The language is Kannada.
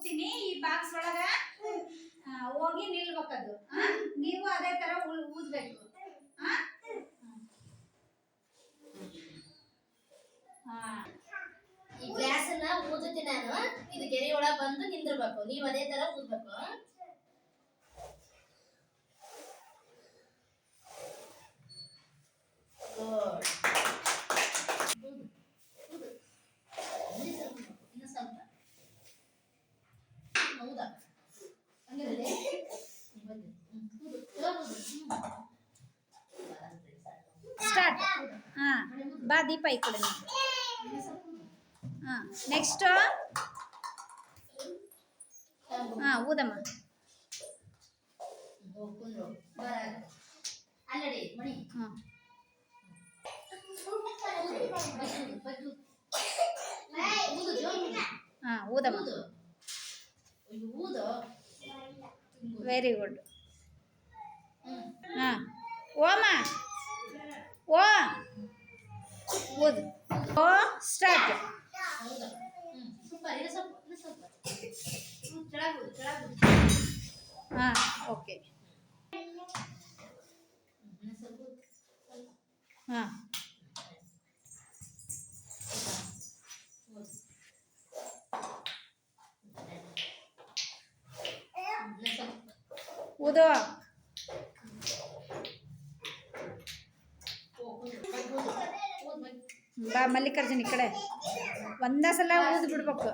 ಊದ್ತೀನಿ ಈ ಬಾಕ್ಸ್ ಒಳಗ ಹೋಗಿ ನಿಲ್ಬೇಕದು ನೀವು ಅದೇ ತರ ಊದ್ಬೇಕು ಈ ಗ್ಲಾಸ್ ಅನ್ನ ಊದುತ್ತೀನಿ ನಾನು ಇದು ಗೆರೆ ಒಳಗೆ ಬಂದು ನಿಂದಿರ್ಬೇಕು ನೀವು ಅದೇ ತರ ಊದ್ಬೇಕು ಸ್ಟಾರ್ಟ್ ಬಾ ದೀಪ ಈ ಕಡೆ ನೆಕ್ಸ್ಟ್ ಊದಮ್ಮ ಊದಮ್ಮ ವೆರಿ ಗುಡ್ ಓಮ ಓ ಊದು ಓ ಸ್ಟಾರ್ಟ್ ಓಕೆ ಊದು ಬಾ ಮಲ್ಲಿಕಾರ್ಜುನ್ ಈ ಕಡೆ ಒಂದೇ ಸಲ ಊದು ಬಿಡ್ಬೇಕು